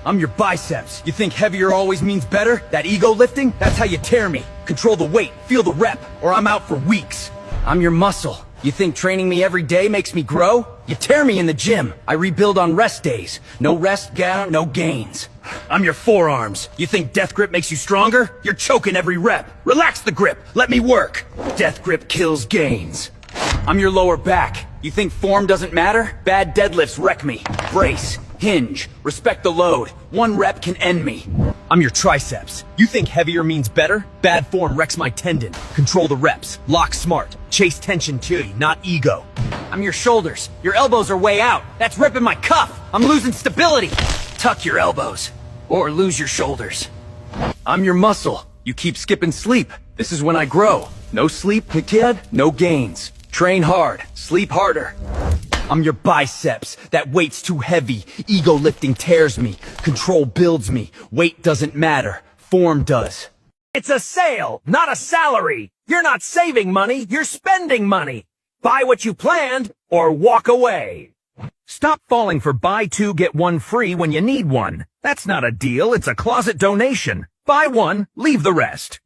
I'm your biceps. You think heavier always means better? That ego lifting? That's how you tear me. Control the weight, feel the rep, or I'm out for weeks. I'm your muscle. You think training me every day makes me grow? You tear me in the gym. I rebuild on rest days. No rest, no gains. I'm your forearms. You think death grip makes you stronger? You're choking every rep. Relax the grip. Let me work. Death grip kills gains. I'm your lower back. You think form doesn't matter? Bad deadlifts wreck me. Brace. Hinge. Respect the load. One rep can end me. I'm your triceps. You think heavier means better? Bad form wrecks my tendon. Control the reps. Lock smart. Chase tension too, not ego. I'm your shoulders. Your elbows are way out. That's ripping my cuff. I'm losing stability. Tuck your elbows. Or lose your shoulders. I'm your muscle. You keep skipping sleep. This is when I grow. No sleep, kid, no gains. Train hard. Sleep harder. I'm your biceps. That weight's too heavy. Ego lifting tears me. Control builds me. Weight doesn't matter. Form does. It's a sale, not a salary. You're not saving money, you're spending money. Buy what you planned or walk away. Stop falling for buy two, get one free when you need one. That's not a deal, it's a closet donation. Buy one, leave the rest.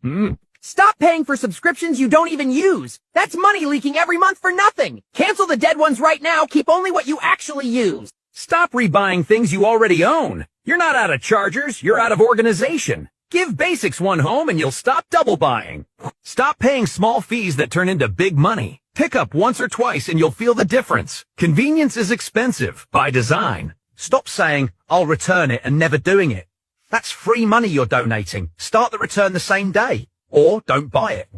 Stop paying for subscriptions you don't even use. That's money leaking every month for nothing. Cancel the dead ones right now. Keep only what you actually use. Stop rebuying things you already own. You're not out of chargers, you're out of organization. Give basics one home and you'll stop double buying. Stop paying small fees that turn into big money. Pick up once or twice and you'll feel the difference. Convenience is expensive by design. Stop saying, I'll return it and never doing it. That's free money you're donating. Start the return the same day. Or don't buy it.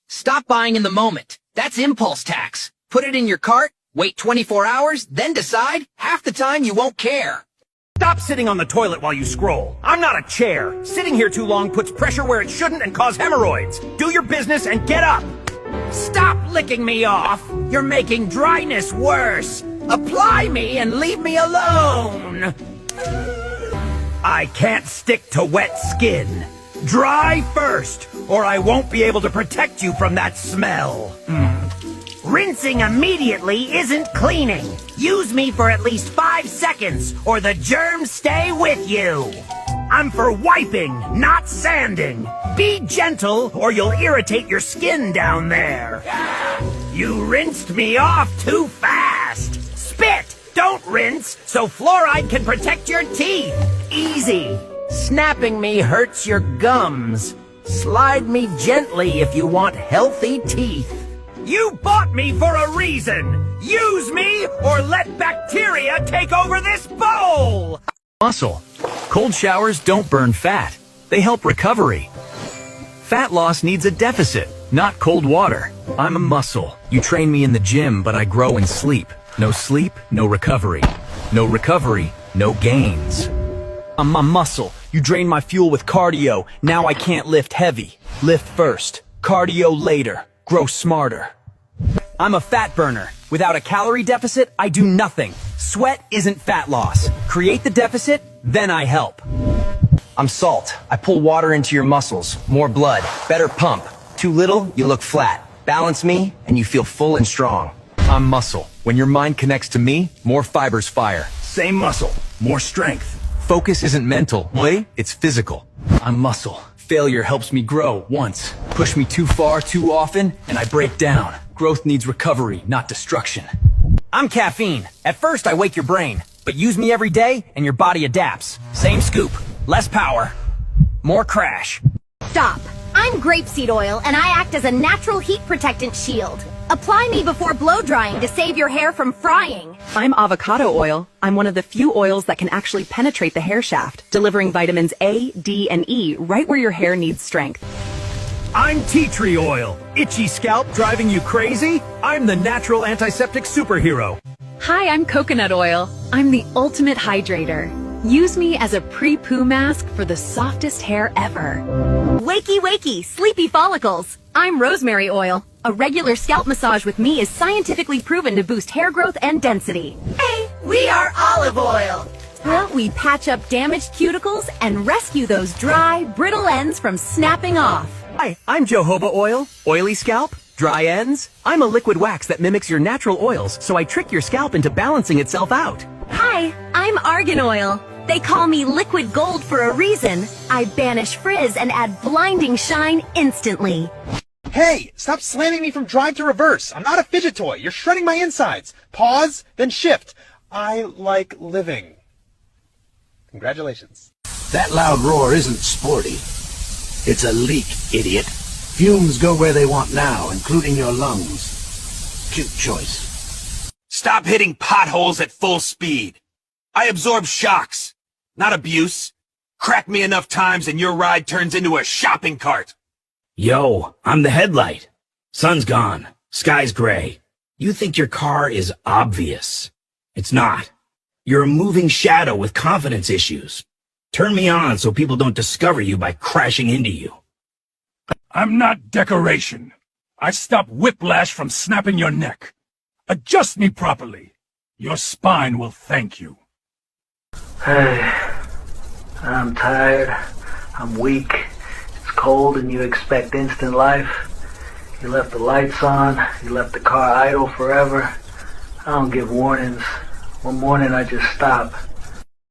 Stop buying in the moment. That's impulse tax. Put it in your cart, wait 24 hours, then decide. Half the time you won't care. Stop sitting on the toilet while you scroll. I'm not a chair. Sitting here too long puts pressure where it shouldn't and cause hemorrhoids. Do your business and get up. Stop licking me off. You're making dryness worse. Apply me and leave me alone. I can't stick to wet skin. Dry first, or I won't be able to protect you from that smell. Rinsing immediately isn't cleaning. Use me for at least 5 seconds, or the germs stay with you. I'm for wiping, not sanding. Be gentle, or you'll irritate your skin down there. You rinsed me off too fast. Spit, don't rinse, so fluoride can protect your teeth. Easy. Snapping me hurts your gums. Slide me gently if you want healthy teeth. You bought me for a reason. Use me or let bacteria take over this bowl. Muscle. Cold showers don't burn fat. They help recovery. Fat loss needs a deficit, not cold water. I'm a muscle. You train me in the gym, but I grow in sleep. No sleep, no recovery. No recovery, no gains. I'm a muscle. You drain my fuel with cardio. Now I can't lift heavy. Lift first. Cardio later. Grow smarter. I'm a fat burner. Without a calorie deficit, I do nothing. Sweat isn't fat loss. Create the deficit, then I help. I'm salt. I pull water into your muscles. More blood. Better pump. Too little, you look flat. Balance me, and you feel full and strong. I'm muscle. When your mind connects to me, more fibers fire. Same muscle. More strength. Focus isn't mental, it's physical. I'm muscle. Failure helps me grow once. Push me too far too often, and I break down. Growth needs recovery, not destruction. I'm caffeine. At first I wake your brain, but use me every day and your body adapts. Same scoop, less power, more crash. Stop. I'm grapeseed oil, and I act as a natural heat protectant shield. Apply me before blow drying to save your hair from frying. I'm avocado oil. I'm one of the few oils that can actually penetrate the hair shaft, delivering vitamins A, D, and E right where your hair needs strength. I'm tea tree oil. Itchy scalp driving you crazy? I'm the natural antiseptic superhero. Hi, I'm coconut oil. I'm the ultimate hydrator. Use me as a pre-poo mask for the softest hair ever. Wakey, wakey, sleepy follicles. I'm rosemary oil. A regular scalp massage with me is scientifically proven to boost hair growth and density. Hey, we are olive oil. Well, we patch up damaged cuticles and rescue those dry, brittle ends from snapping off. Hi, I'm jojoba oil. Oily scalp, dry ends. I'm a liquid wax that mimics your natural oils, so I trick your scalp into balancing itself out. Hi, I'm argan oil. They call me liquid gold for a reason. I banish frizz and add blinding shine instantly. Hey, stop slamming me from drive to reverse. I'm not a fidget toy. You're shredding my insides. Pause, then shift. I like living. Congratulations. That loud roar isn't sporty. It's a leak, idiot. Fumes go where they want now, including your lungs. Cute choice. Stop hitting potholes at full speed. I absorb shocks, not abuse. Crack me enough times and your ride turns into a shopping cart. Yo, I'm the headlight. Sun's gone. Sky's gray. You think your car is obvious. It's not. You're a moving shadow with confidence issues. Turn me on so people don't discover you by crashing into you. I'm not decoration. I stop whiplash from snapping your neck. Adjust me properly. Your spine will thank you. Hey, I'm tired. I'm weak. It's cold and you expect instant life. You left the lights on. You left the car idle forever. I don't give warnings. One morning I just stop.